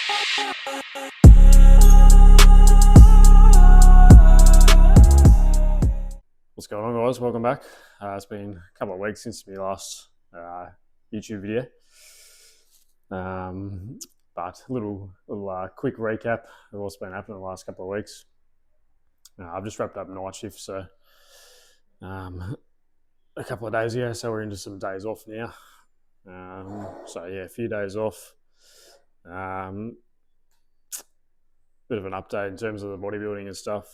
What's going on, guys? Welcome back. It's been a couple of weeks since my last YouTube video, but a little quick recap of what's been happening in the last couple of weeks. I've just wrapped up night shift, so a couple of days ago, so we're into some days off now. So yeah, a few days off. Bit of an update in terms of the bodybuilding and stuff.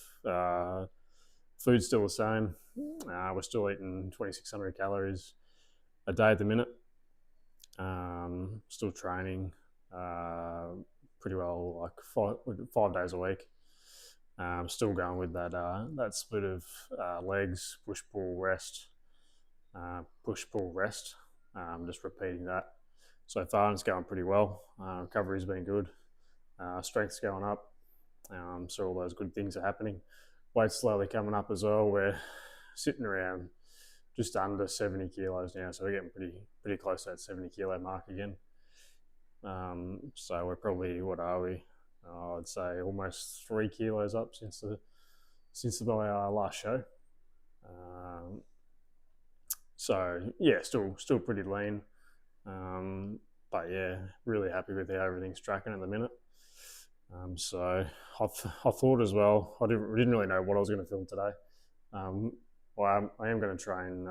Food's still the same. We're still eating 2,600 calories a day at the minute. Still training pretty well, like five days a week. Still going with that split of legs, push, pull, rest, push, pull, rest. Just repeating that. So far, it's going pretty well. Recovery's been good. Strength's going up. So all those good things are happening. Weight's slowly coming up as well. We're sitting around just under 70 kilos now, so we're getting pretty close to that 70 kilo mark again. So we're probably, what are we? I'd say almost 3 kilos up since the last show. So yeah, still pretty lean. But yeah, really happy with how everything's tracking at the minute. So I thought as well, I didn't really know what I was going to film today. Well, I am going to train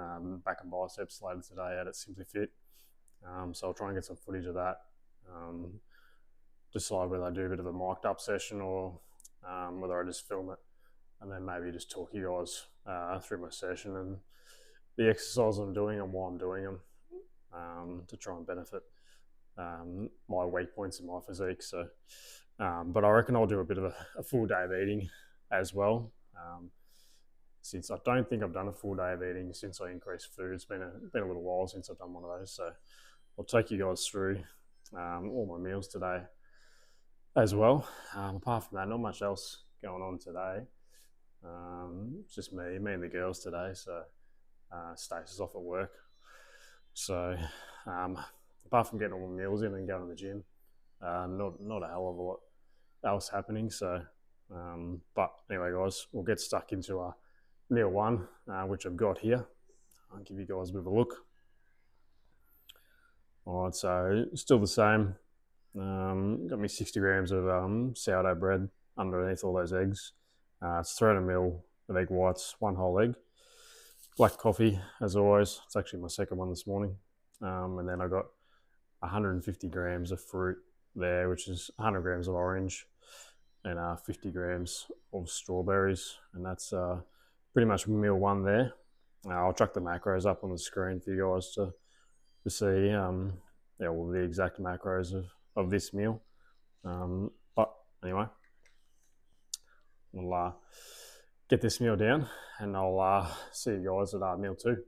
back and biceps later today out at SimmplyFit. So I'll try and get some footage of that. Decide whether I do a bit of a mic'd up session or whether I just film it and then maybe just talk you guys through my session and the exercises I'm doing and why I'm doing them to try and benefit my weak points in my physique. So, but I reckon I'll do a bit of a full day of eating as well. Since I don't think I've done a full day of eating since I increased food. It's been a little while since I've done one of those. So I'll take you guys through all my meals today as well. Apart from that, not much else going on today. It's just me and the girls today. So Stacey's off at work. So apart from getting all my meals in and going to the gym, not a hell of a lot else happening. So, but anyway, guys, we'll get stuck into meal one, which I've got here. I'll give you guys a bit of a look. All right, so still the same. Got me 60 grams of sourdough bread underneath all those eggs. It's 300 ml of egg whites, 1 whole egg. Black coffee, as always. It's actually my second one this morning. And then I got 150 grams of fruit there, which is 100 grams of orange and 50 grams of strawberries. And that's pretty much meal one there. I'll chuck the macros up on the screen for you guys to see all the exact macros of this meal. But anyway, we'll get this meal down and I'll see you guys at meal two.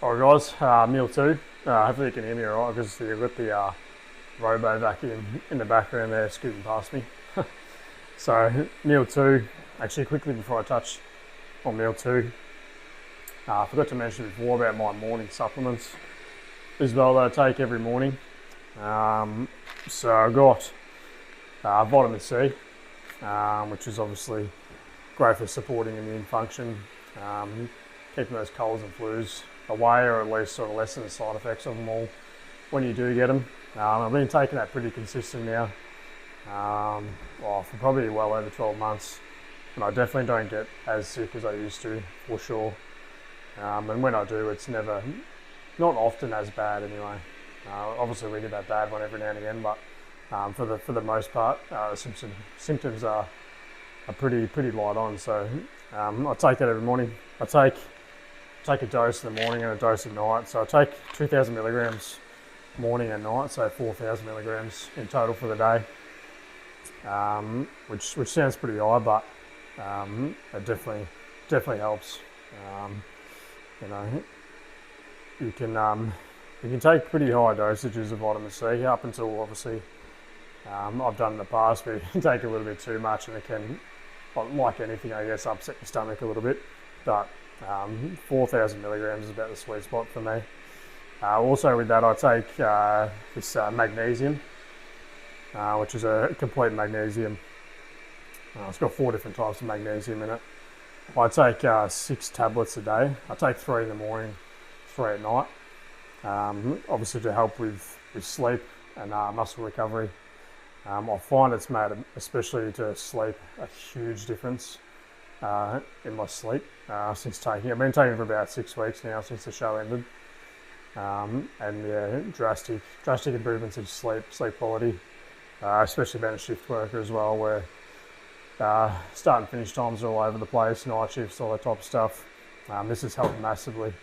Alright guys, meal two. Hopefully you can hear me alright because you've got the robo vacuum in the background there scooting past me. So meal two, actually quickly before I touch on meal two, I forgot to mention before about my morning supplements as well that I take every morning. So I got vitamin C, which is obviously great for supporting immune function, keeping those colds and flus away, or at least sort of lessen the side effects of them all when you do get them. I've been taking that pretty consistent now, for probably well over 12 months, and I definitely don't get as sick as I used to, for sure. And when I do, it's not often as bad anyway. Obviously we get that bad one every now and again, but for the most part, symptoms are pretty light on. So I take that every morning. I take a dose in the morning and a dose at night. So I take 2,000 milligrams morning and night, so 4,000 milligrams in total for the day, which sounds pretty high, but it definitely helps. You can take pretty high dosages of vitamin C up until obviously I've done in the past, but you can take a little bit too much and it can, like anything, I guess, upset your stomach a little bit. But 4,000 milligrams is about the sweet spot for me. Also with that, I take this magnesium. which is a complete magnesium. It's got 4 different types of magnesium in it. I take 6 tablets a day. I take 3 in the morning, 3 at night, obviously to help with sleep and muscle recovery. I find it's made, especially to sleep, a huge difference in my sleep since taking it. I've been taking it for about 6 weeks now since the show ended. And yeah, drastic improvements in sleep quality, especially being a shift worker as well, where start and finish times are all over the place, night shifts, all that type of stuff. This has helped massively.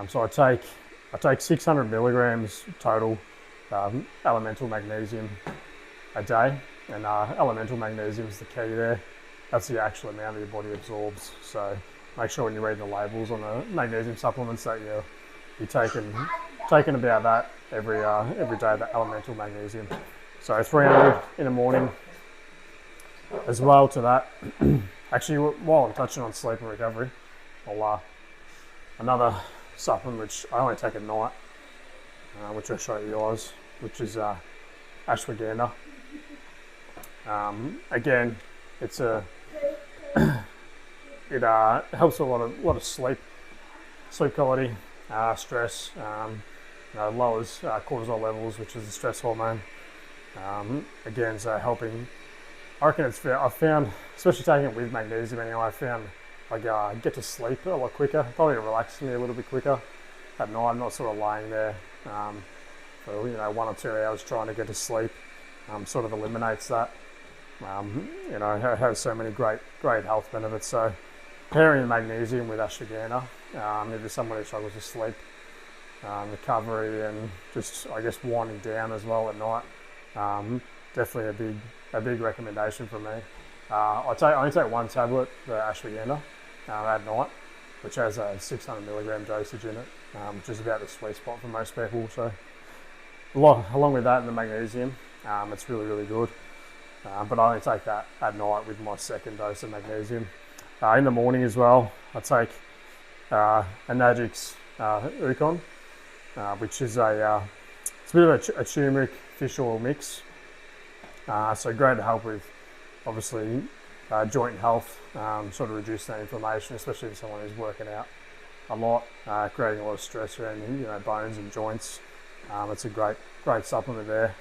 So I take 600 milligrams total elemental magnesium a day, and elemental magnesium is the key there. That's the actual amount that your body absorbs. So make sure when you read the labels on the magnesium supplements that you're taking about that every day, the elemental magnesium. So 300 in the morning. As well to that, actually, while I'm touching on sleep and recovery, I'll another supplement which I only take at night, which I'll show you guys, which is ashwagandha. Again, it's it helps a lot of sleep quality, stress, lowers cortisol levels, which is the stress hormone. Again, so helping. I reckon I found, especially taking it with magnesium anyway, I found I get to sleep a lot quicker. Probably relaxes me a little bit quicker at night. I'm not sort of laying there for 1 or 2 hours trying to get to sleep. Sort of eliminates that. It has so many great health benefits. So pairing the magnesium with ashwagandha, if you're someone who struggles with sleep, recovery, and just winding down as well at night, definitely a big recommendation from me. I only take 1 tablet, the ashwagandha, at night, which has a 600 milligram dosage in it, which is about the sweet spot for most people. So along with that and the magnesium, it's really good. But I only take that at night with my 2nd dose of magnesium. In the morning as well, I take Anagix Ukon, which is it's a bit of a turmeric fish oil mix. So great to help with, obviously, joint health, sort of reduce that inflammation, especially for someone who's working out a lot, creating a lot of stress around bones and joints. It's a great supplement there.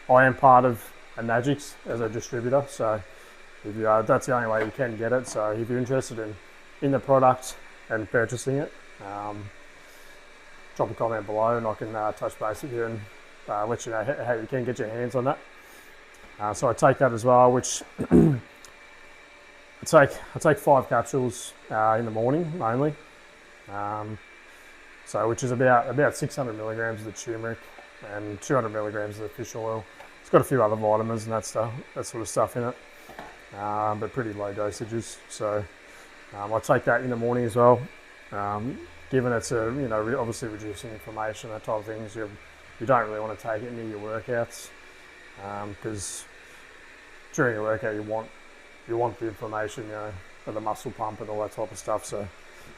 I am part of Anagix as a distributor, so if that's the only way you can get it. So if you're interested in the product and purchasing it, drop a comment below and I can touch base with you and let you know how you can get your hands on that. So I take that as well, which I take 5 capsules in the morning mainly. So which is about 600 milligrams of the turmeric and 200 milligrams of the fish oil. It's got a few other vitamins and that sort of stuff in it, but pretty low dosages. So I take that in the morning as well. Given it's obviously reducing inflammation, that type of things, you don't really want to take it near your workouts, because during your workout you want the inflammation, for the muscle pump and all that type of stuff. So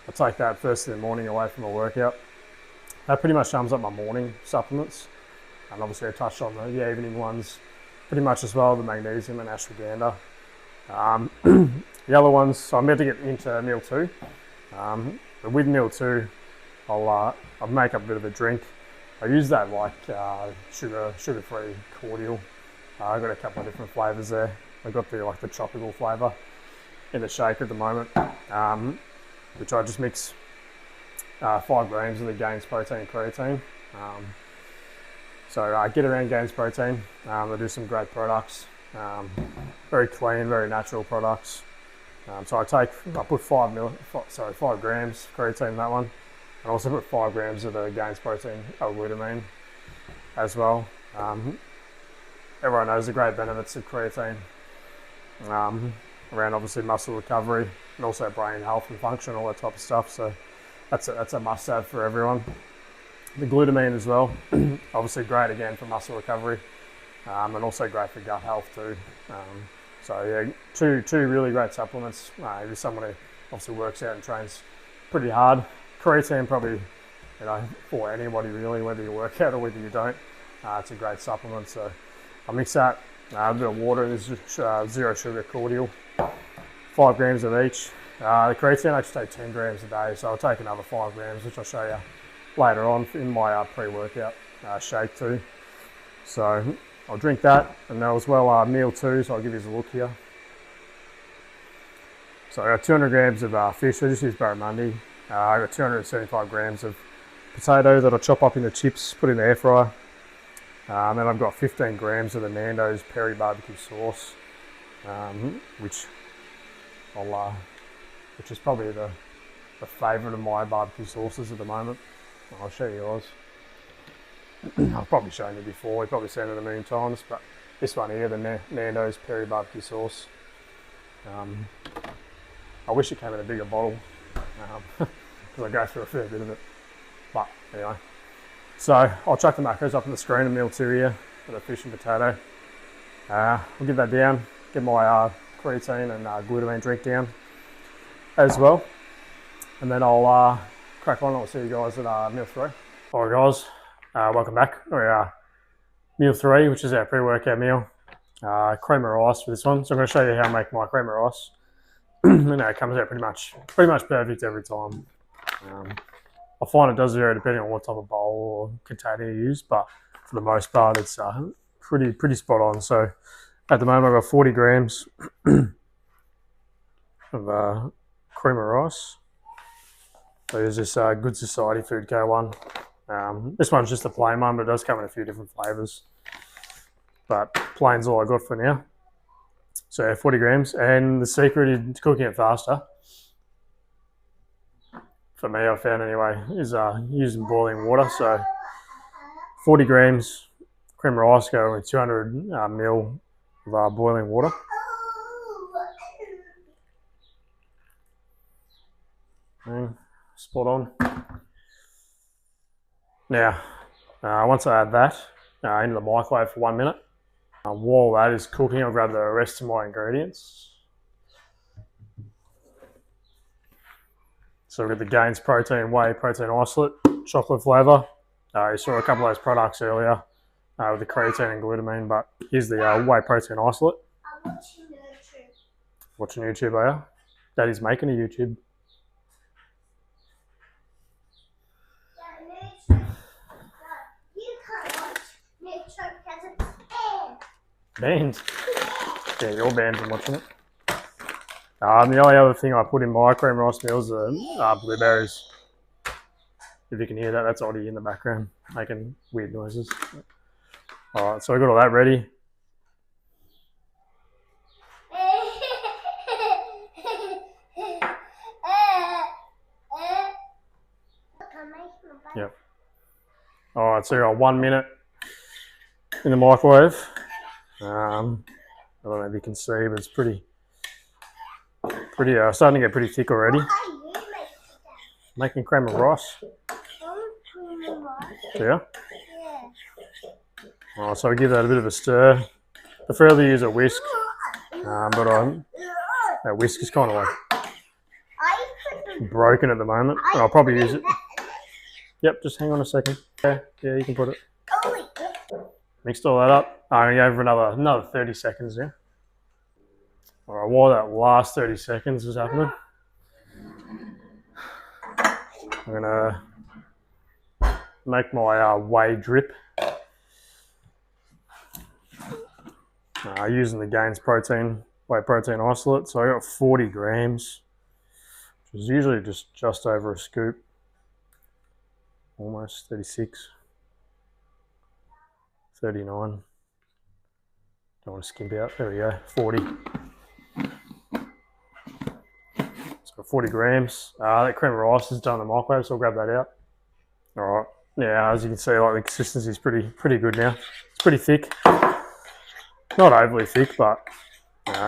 I take that first in the morning away from my workout. That pretty much sums up my morning supplements. And obviously I touched on the evening ones pretty much as well, the magnesium and ashwagandha. The other ones, so I'm about to get into meal 2. But with meal 2, I'll make up a bit of a drink. I use that sugar-free cordial. I've got a couple of different flavours there. I've got the tropical flavour in the shake at the moment, which I just mix 5 grams of the Gains Protein and creatine. So I get around Gains Protein. They do some great products, very clean, very natural products. So I put 5 grams creatine in that one, and also put 5 grams of the Gains Protein L-glutamine as well. Everyone knows the great benefits of creatine around obviously muscle recovery and also brain health and function, all that type of stuff. So that's a must-have for everyone. The glutamine as well, obviously great again for muscle recovery, and also great for gut health too. So yeah, two really great supplements. If you're someone who obviously works out and trains pretty hard, creatine probably, for anybody really, whether you work out or whether you don't. It's a great supplement. So I mix that, a bit of water. This is zero sugar cordial, 5 grams of each. The creatine I actually take 10 grams a day, so I'll take another 5 grams, which I'll show you later on in my pre-workout shake too. So I'll drink that, and then as well meal 2, so I'll give you a look here. So I got 200 grams of fish, I just use barramundi. I got 275 grams of potato that I'll chop up into chips, put in the air fryer. And then I've got 15 grams of the Nando's peri barbecue sauce, which is probably the favourite of my barbecue sauces at the moment. I'll show you yours. I've probably shown you before, you've probably seen it a million times, but this one here, the Nando's peri barbecue sauce. I wish it came in a bigger bottle, because I go through a fair bit of it. But anyway, so I'll chuck the macros up on the screen, a meal 2 here for the fish and potato. I'll give that down, get my creatine and glutamine drink down as well, and then I'll crack on. I'll see you guys at meal 3. Alright guys, welcome back. We're meal 3, which is our pre-workout meal. Cream of rice for this one. So I'm going to show you how I make my cream of rice. It comes out pretty much perfect every time. I find it does vary depending on what type of bowl or container you use, but for the most part it's pretty spot on. So at the moment I've got 40 grams of cream of rice. So there's this Good Society Food Co one. This one's just a plain one, but it does come in a few different flavours. But plain's all I got for now. So 40 grams, and the secret in cooking it faster, for me I found anyway, is using boiling water. So 40 grams cream of rice go with 200 ml of boiling water. And spot on. Now, once I add that into the microwave for 1 minute, while that is cooking, I'll grab the rest of my ingredients. So we've got the Gains Protein Whey Protein Isolate, chocolate flavour. You saw a couple of those products earlier with the creatine and glutamine, but here's the Whey Protein Isolate. I'm watching YouTube. Watching YouTube, are you? Daddy's making a YouTube. You can't watch YouTube because it's Banned? Yeah, you're banned from watching it. The only other thing I put in my cream rice meals are blueberries. If you can hear that, that's Oddie in the background making weird noises. Alright, so I got all that ready. Yep. Alright, so you got 1 minute in the microwave. I don't know if you can see, but it's pretty starting to get pretty thick already. Making cream of rice. Yeah? Alright, so I give that a bit of a stir. Prefer to use a whisk, but that whisk is kind of like broken at the moment. But I'll probably use it. Yep, just hang on a second. Yeah, you can put it. Mixed all that up. I'm going to go for another 30 seconds now. Alright, while that last 30 seconds is happening, I'm going to make my whey drip. Using the Gains Whey Protein Isolate. So I got 40 grams, which is usually just over a scoop. Almost 36. 39. Don't want to skimp out. There we go. 40. So 40 grams. That cream of rice is done in the microwave, so I'll grab that out. Alright. Yeah, as you can see, like the consistency is pretty good now. It's pretty thick. Not overly thick, but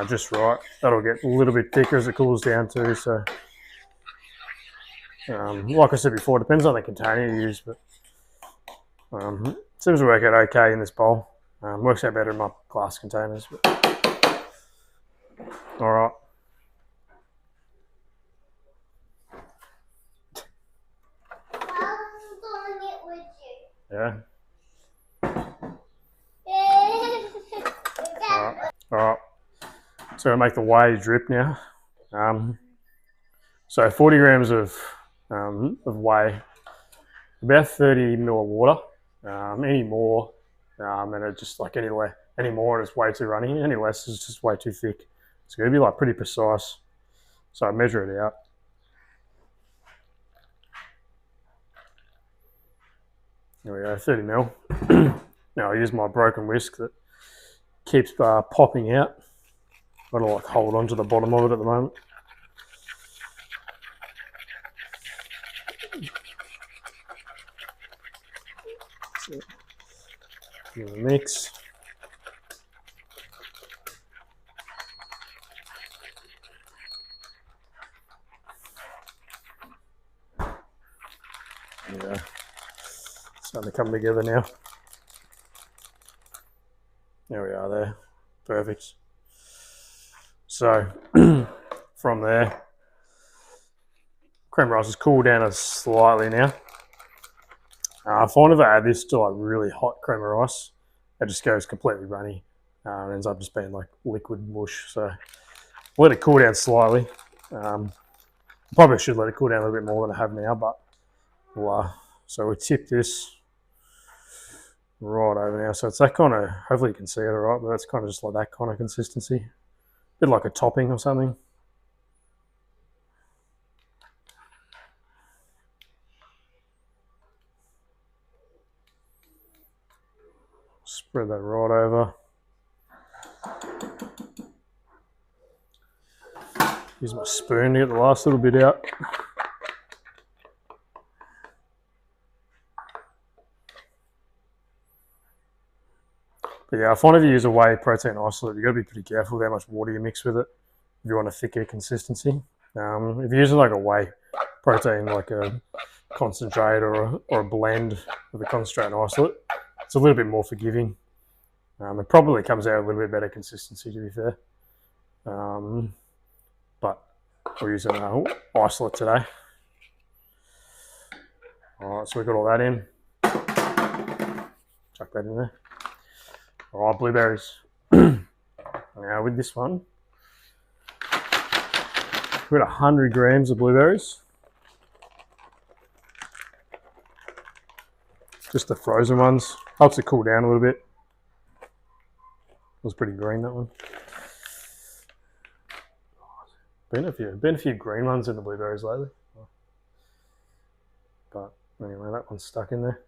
just right. That'll get a little bit thicker as it cools down too. So, like I said before, it depends on the container you use, but seems to work out okay in this bowl. Works out better in my glass containers. All right. I'm doing it with you. Yeah. So I make the whey drip now. So 40 grams of whey, about 30 ml of water. Any more, and it's just like any more, it's way too runny. Any less is just way too thick. It's going to be like pretty precise. So I measure it out. There we go, 30 ml. Now I use my broken whisk that keeps popping out. I've got to like hold on to the bottom of it at the moment. So, give it a mix. Yeah, starting to come together now. There we are there, perfect. So from there, cream rice has cooled down slightly now. I find if I add this to like really hot cream of rice, it just goes completely runny. It ends up just being like liquid mush. So let it cool down slightly. Probably should let it cool down a little bit more than I have now, but so we tip this right over now. So it's that kind of, hopefully you can see it all right, but that's kind of just like that kind of consistency. A bit like a topping or something. Spread that right over. Use my spoon to get the last little bit out. But yeah, I find if you use a whey protein isolate, you've got to be pretty careful with how much water you mix with it if you want a thicker consistency. If you're using like a whey protein, like a concentrate or a blend of a concentrate and isolate, it's a little bit more forgiving. It probably comes out a little bit better consistency, to be fair. But we're using isolate today. All right, so we've got all that in. Chuck that in there. All right, blueberries. Now with this one, we've got 100 grams of blueberries. Just the frozen ones. Helps it cool down a little bit. It was pretty green, that one. Been a few green ones in the blueberries lately. But anyway, that one's stuck in there.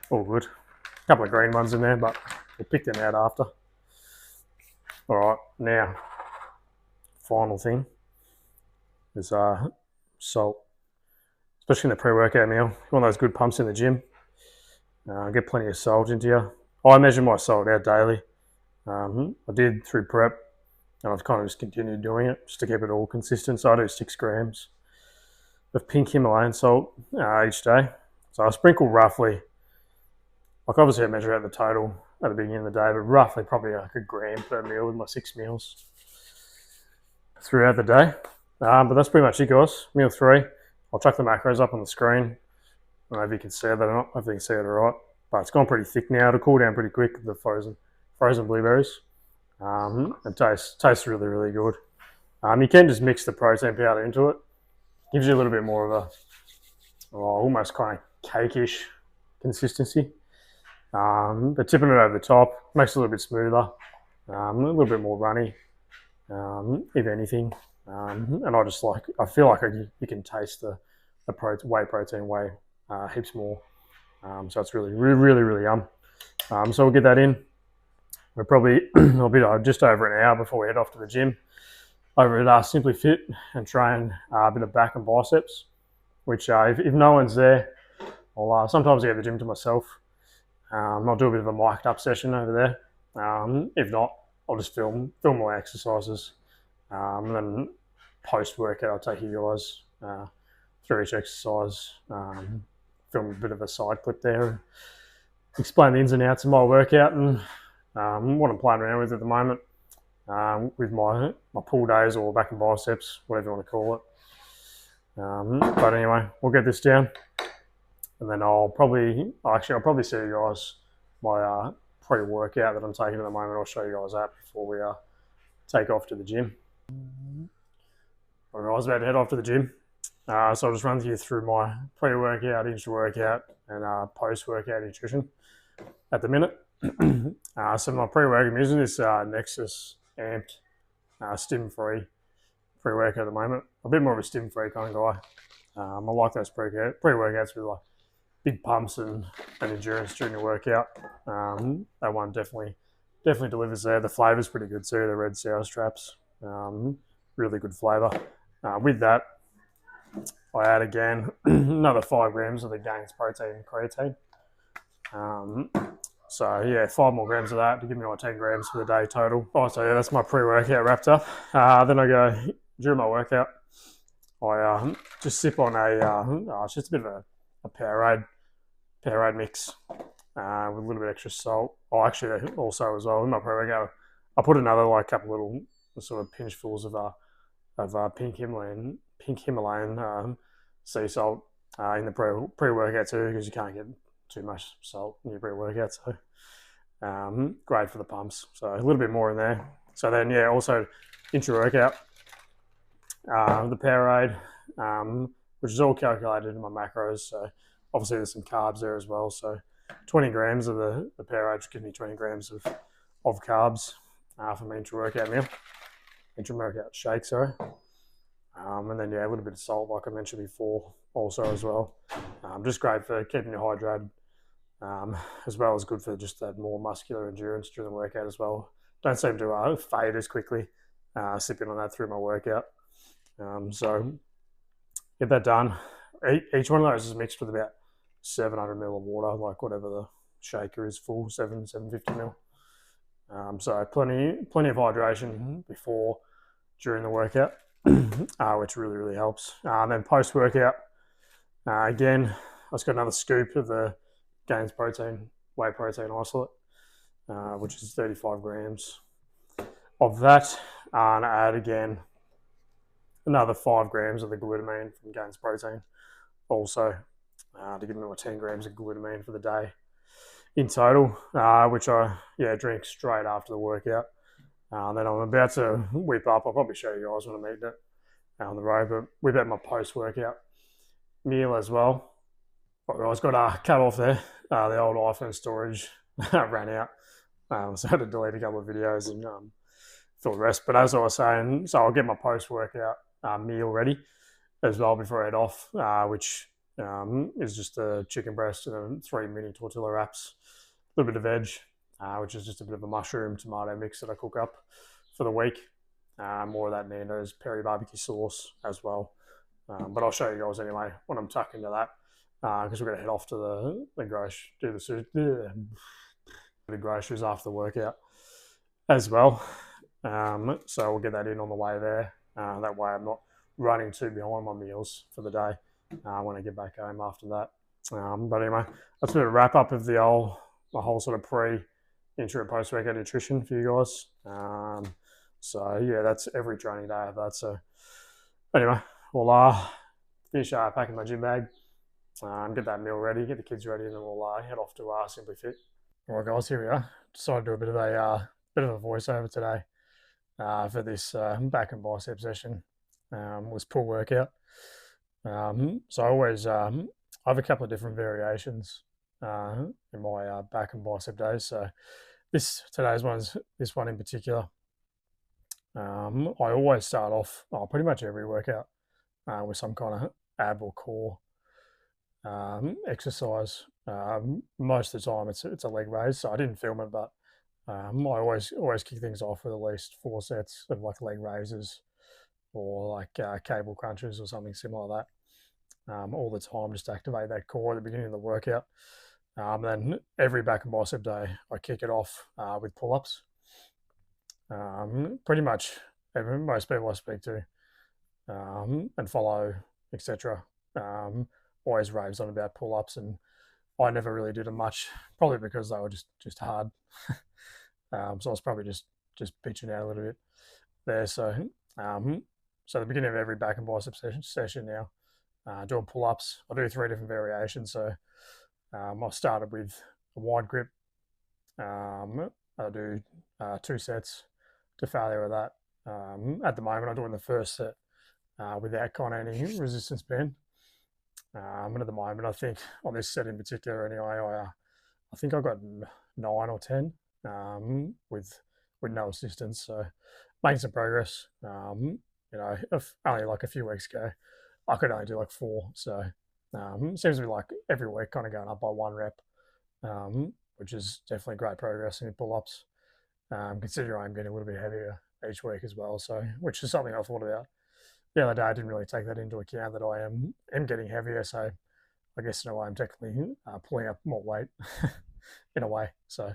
All good. A couple of green ones in there, but we'll pick them out after. All right, now, final thing is salt. Especially in the pre-workout meal. You want those good pumps in the gym. Get plenty of salt into you. I measure my salt out daily. I did through prep, and I've kind of just continued doing it just to keep it all consistent. So I do 6 grams of pink Himalayan salt each day. So I sprinkle roughly, like obviously I measure out the total at the beginning of the day, but roughly probably like a gram per meal with my 6 meals throughout the day. But that's pretty much it, guys. Meal 3. I'll chuck the macros up on the screen. I don't know if you can see that or not. Hopefully you can see it all right. But it's gone pretty thick now. It'll cool down pretty quick, the frozen blueberries. It tastes really, really good. You can just mix the protein powder into it. Gives you a little bit more of a almost kind of cake-ish consistency. But tipping it over the top makes it a little bit smoother, a little bit more runny, if anything. And I feel like you can taste the whey protein way heaps more. So it's really, really, really yum. So we'll get that in. We're probably I'll be just over an hour before we head off to the gym over at SimmplyFit and train a bit of back and biceps, which if no one's there, I'll sometimes get the gym to myself. I'll do a bit of a mic'd up session over there. If not, I'll just film my exercises. And then post-workout, I'll take you guys through each exercise, film a bit of a side clip there, explain the ins and outs of my workout and what I'm playing around with at the moment with my pull days or back and biceps, whatever you want to call it. But anyway, we'll get this down, and then I'll probably see you guys my pre-workout that I'm taking at the moment. I'll show you guys that before we take off to the gym. I was about to head off to the gym. So I'll just run you through my pre-workout, intra-workout, and post-workout nutrition at the minute. So my pre-workout, I'm using this Nexus Amped stim-free pre-workout at the moment. A bit more of a stim-free kind of guy. I like those pre-workouts with like big pumps and endurance during the workout. That one definitely delivers there. The flavour's pretty good too. The red sour straps, really good flavour. With that, I add again another 5 grams of the Gains protein and creatine. So yeah, 5 more grams of that to give me like 10 grams for the day total. Oh, so yeah, that's my pre-workout wrapped up. Then I go during my workout. I just sip on it's just a bit of a Powerade mix with a little bit extra salt. Oh, actually, also as well in my pre-workout, I put another like couple little sort of pinchfuls of pink Himalayan sea salt in the pre-workout too, because you can't get too much salt in your pre-workout. So great for the pumps. So a little bit more in there. So then yeah, also intra-workout, the Powerade, which is all calculated in my macros. So obviously there's some carbs there as well. So 20 grams of the Powerade should give me 20 grams of carbs for my intra-workout meal. Intra-workout shake, sorry. And then yeah, a little bit of salt, like I mentioned before, also as well. Just great for keeping you hydrated, as well as good for just that more muscular endurance during the workout as well. Don't seem to fade as quickly sipping on that through my workout. So get that done. Each one of those is mixed with about 700 ml of water, like whatever the shaker is full, 750 ml. So plenty of hydration before, during the workout, which really helps. Then post workout, again, I just got another scoop of the Gains whey protein isolate, which is 35 grams of that, and add again another 5 grams of the glutamine from Gains protein, also to give me my 10 grams of glutamine for the day in total, which I drink straight after the workout. Then I'm about to whip up. I'll probably show you guys when I'm eating it on the road, but whip out my post-workout meal as well. I was got cut off there. The old iPhone storage ran out, so I had to delete a couple of videos and fill the rest. But as I was saying, so I'll get my post-workout meal ready as well before I head off, which is just a chicken breast and 3 mini tortilla wraps, a little bit of veg, which is just a bit of a mushroom tomato mix that I cook up for the week. More of that Nando's peri barbecue sauce as well. But I'll show you guys anyway when I'm tucking into that, because we're going to head off to the groceries after the workout as well. So we'll get that in on the way there. That way I'm not running too behind my meals for the day when I get back home after that. But anyway, that's a bit of a wrap up of the whole sort of intra and post workout nutrition for you guys. So yeah, that's every training day I have that. So anyway, we'll finish packing my gym bag, get that meal ready, get the kids ready, and then we'll head off to SimmplyFit. All right, guys, here we are. Decided to do a bit of a voiceover today for this back and bicep session. Was pull workout. So I always I have a couple of different variations in my back and bicep days. So today's one's this one in particular. I always start off pretty much every workout with some kind of ab or core exercise. Most of the time it's a leg raise, so I didn't film it, but I always kick things off with at least 4 sets of like leg raises or like cable crunches or something similar to that all the time, just to activate that core at the beginning of the workout. Then every back and bicep day I kick it off with pull-ups. Pretty much most people I speak to and follow, etc., always raves on about pull-ups, and I never really did them much, probably because they were just hard. So I was probably just pitching out a little bit there. So at the beginning of every back and bicep session now, doing pull-ups. I do 3 different variations. So I started with a wide grip. I do 2 sets to failure of that, At the moment, I'm doing the first set without kind of any resistance band. And at the moment, I think on this set in particular, anyway, I think I got 9 or 10 with no assistance. So making some progress. If only like a few weeks ago, I could only do like 4. So it seems to be like every week kind of going up by 1 rep, which is definitely great progress in pull-ups. Considering I'm getting a little bit heavier each week as well. So which is something I thought about the other day. I didn't really take that into account that I am getting heavier. So I guess in a way I'm technically pulling up more weight in a way. So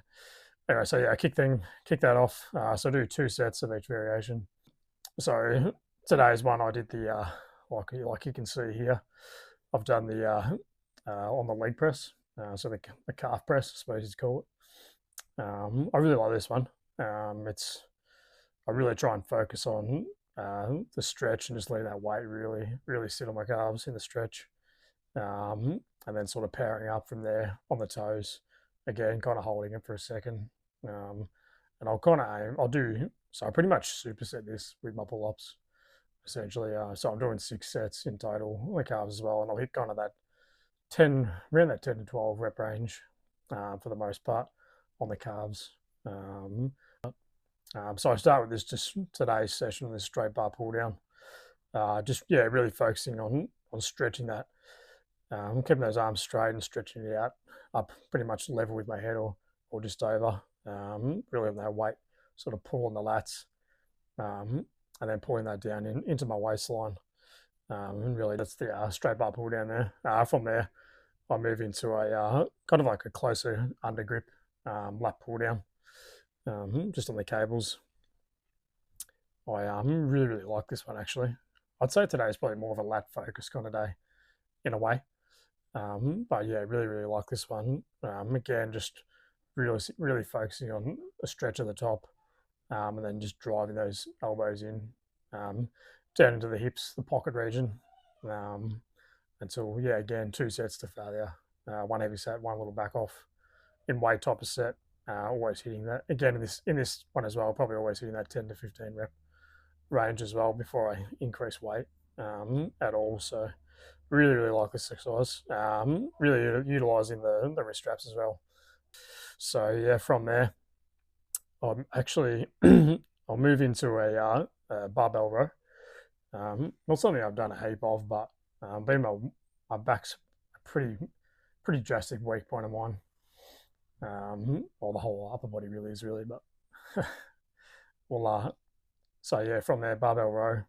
anyway, so yeah, kick that off. So I do 2 sets of each variation. So today's one I did the like you can see here, I've done the on the leg press, so the calf press, I suppose you'd call it. I really like this one. I really try and focus on the stretch and just letting that weight really sit on my calves in the stretch, and then sort of powering up from there on the toes. Again, kind of holding it for a second, and I'll kind of aim. So I pretty much superset this with my pull-ups, essentially. So I'm doing 6 sets in total, the calves as well, and I'll hit kind of that 10, around that 10 to 12 rep range for the most part on the calves. So I start with this just today's session, this straight bar pull down. Really focusing on stretching that, keeping those arms straight and stretching it out up pretty much level with my head or just over. Really on that weight, sort of pulling the lats, and then pulling that down into my waistline. And really that's the straight bar pull down there. From there, I move into a kind of like a closer under grip lat pull down, just on the cables. I really like this one actually. I'd say today is probably more of a lat focus kind of day in a way. But yeah, really like this one. Again, just really focusing on a stretch at the top, and then just driving those elbows in down into the hips, the pocket region, until again 2 sets to failure. 1 heavy set, 1 little back off in weight type of set. Always hitting that again in this one as well. Probably always hitting that 10 to 15 rep range as well before I increase weight at all. So really like this exercise. Really utilizing the wrist straps as well. So yeah, from there, I'm actually I'll move into a barbell row. Not something I've done a heap of, but being my back's a pretty drastic weak point of mine. Well, the whole upper body really is but well, so yeah, from there, barbell row.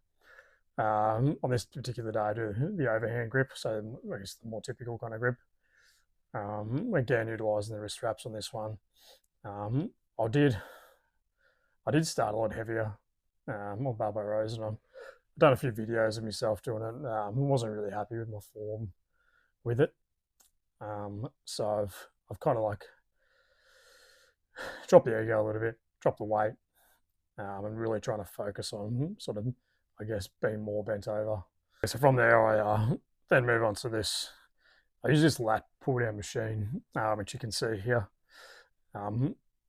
On this particular day, I do the overhand grip, so I guess the more typical kind of grip. Again, utilizing the wrist straps on this one. I did start a lot heavier on barbell rows, and I've done a few videos of myself doing it. I wasn't really happy with my form with it, so I've kind of like dropped the ego a little bit, dropped the weight, and really trying to focus on sort of, I guess, being more bent over. So from there, I then move on to this. I use this lat pull down machine, which you can see here.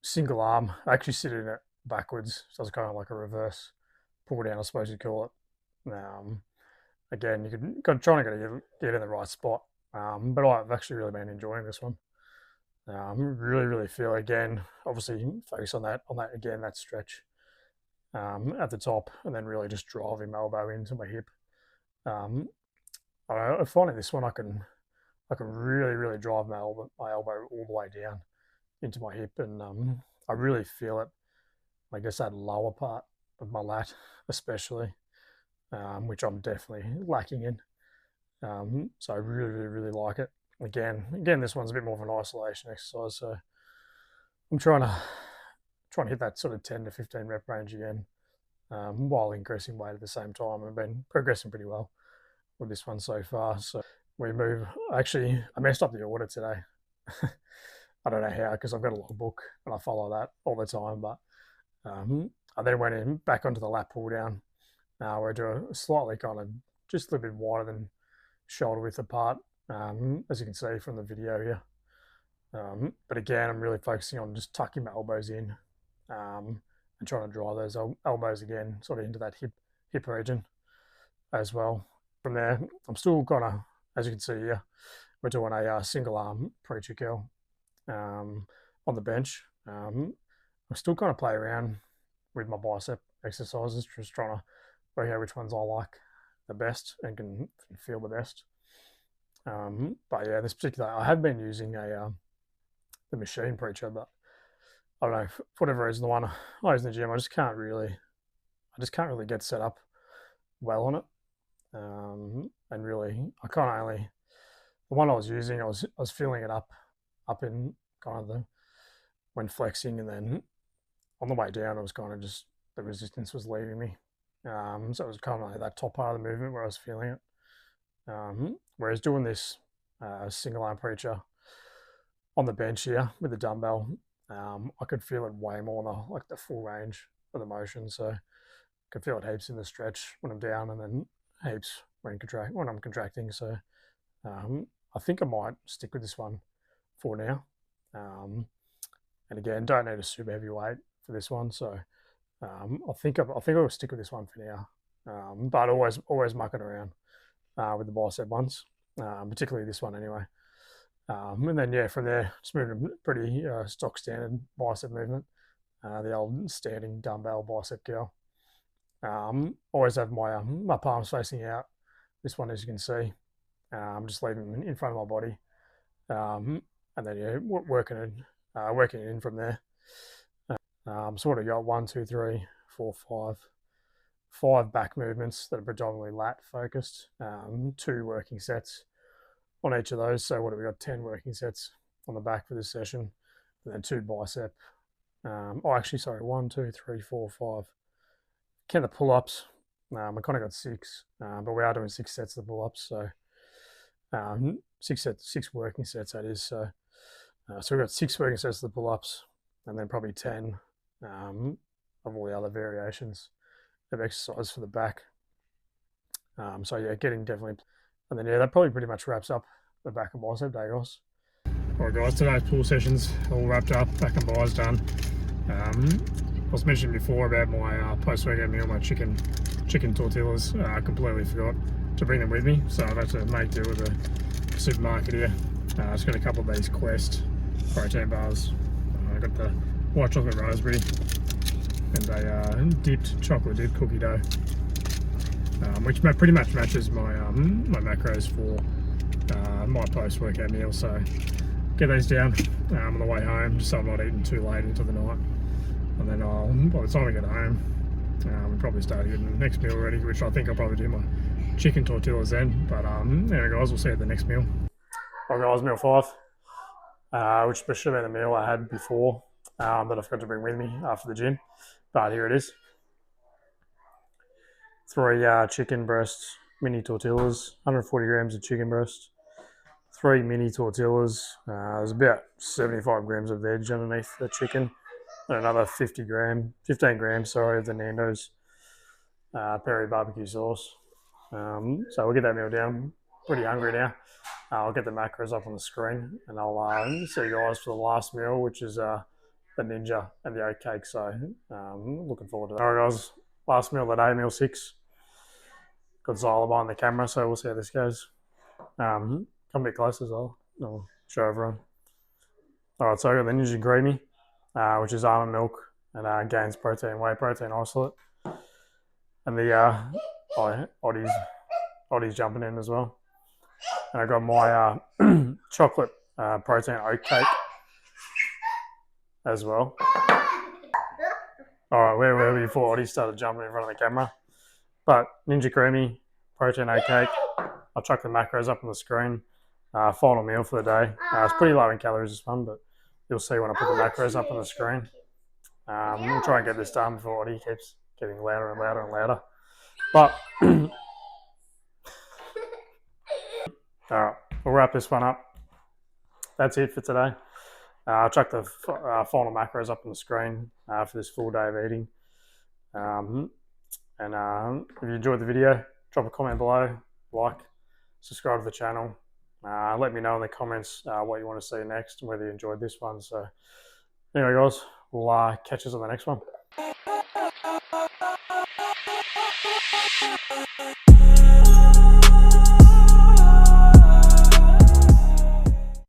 Single arm. I actually sit in it backwards, so it's kind of like a reverse pull down, I suppose you'd call it. Again, you could try to get in the right spot, but I've actually really been enjoying this one. Really feel, again, obviously focus on that again, that stretch at the top, and then really just driving my elbow into my hip. I'm finding this one I can really drive my elbow all the way down into my hip, and I really feel it. I guess that lower part of my lat, especially, which I'm definitely lacking in. So I really like it. Again, this one's a bit more of an isolation exercise, so I'm trying to hit that sort of 10 to 15 rep range again, while increasing weight at the same time. I've been progressing pretty well with this one so far. So we move. Actually, I messed up the order today. I don't know how, because I've got a logbook and I follow that all the time. But I then went in back onto the lat pull down, where I do a slightly kind of just a little bit wider than shoulder width apart, as you can see from the video here. But again, I'm really focusing on just tucking my elbows in, and trying to drive those elbows again, sort of into that hip region as well. From there, I'm still gonna, as you can see here, we're doing a single arm preacher curl on the bench. I'm still kind of play around with my bicep exercises, just trying to work out which ones I like the best and can feel the best. But yeah, this particular, I have been using the machine preacher, but I don't know, for whatever reason, the one I use in the gym, I just can't really get set up well on it. And really, I can't only, the one I was using, I was feeling it up in kind of when flexing, and then on the way down, it was kind of just, the resistance was leaving me. So it was kind of like that top part of the movement where I was feeling it. Whereas doing this single arm preacher on the bench here with the dumbbell, I could feel it way more than the full range of the motion. So I could feel it heaps in the stretch when I'm down, and then heaps when I'm contracting. So I think I might stick with this one for now. And again, don't need a super heavy weight for this one. So I think I'll stick with this one for now. But always mucking around with the bicep ones, particularly this one anyway. And then yeah, from there, just moving a pretty stock standard bicep movement, the old standing dumbbell bicep curl. Always have my palms facing out. This one, as you can see, I'm just leaving them in front of my body, and then yeah, working it in from there. So what I got, 1, 2, 3, 4, 5 back movements that are predominantly lat focused. 2 working sets on each of those. So what have we got? 10 working sets on the back for this session, and then 2 bicep. 1, 2, 3, 4, 5. Count the pull-ups. I kind of got 6, but we are doing 6 sets of pull-ups. So 6 working sets, that is. So we've got 6 working sets of the pull-ups, and then probably 10 of all the other variations of exercise for the back. So yeah, getting definitely, and then yeah, that probably pretty much wraps up the back and bicep day, guys. All right, guys, today's pull sessions all wrapped up. Back and bis done. I was mentioning before about my post-workout meal, my chicken tortillas. I completely forgot to bring them with me, so I've had to make do with the supermarket here. Just got a couple of these Quest protein bars. I got the white chocolate raspberry and a chocolate dipped cookie dough, which pretty much matches my my macros for my post-workout meal. So get these down on the way home, just so I'm not eating too late into the night. And then by the time I get home, we'll probably start getting the next meal ready, which I think I'll probably do my chicken tortillas then. But anyway, guys, we'll see you at the next meal. All right, guys, meal 5, which should have been the meal I had before that I forgot to bring with me after the gym. But here it is. 3 chicken breast mini tortillas, 140 grams of chicken breast, 3 mini tortillas. There's about 75 grams of veg underneath the chicken, and another 15 grams, of the Nando's peri barbecue sauce. So we'll get that meal down. Pretty hungry now. I'll get the macros up on the screen, and I'll see you guys for the last meal, which is the Ninja and the oat cake. So looking forward to that. All right, guys, last meal of the day, meal 6. Got Zyla behind the camera, so we'll see how this goes. Come a bit closer as well. I'll show everyone. All right, so I got the Ninja Creamy, which is almond milk and Gains protein, whey protein isolate, and the Oddie's jumping in as well. And I got my chocolate protein oat cake as well. All right, where were we before Oddie started jumping in front of the camera? But Ninja Creamy, protein oat cake. I'll chuck the macros up on the screen. Final meal for the day. It's pretty low in calories, this one, but you'll see when I put the macros up on the screen. We'll try and get this done before Oddie keeps getting louder and louder and louder. But all right, we'll wrap this one up. That's it for today. I'll chuck the final macros up on the screen for this full day of eating. And if you enjoyed the video, drop a comment below, like, subscribe to the channel. Let me know in the comments what you want to see next and whether you enjoyed this one. So anyway, guys, we'll catch us on the next one.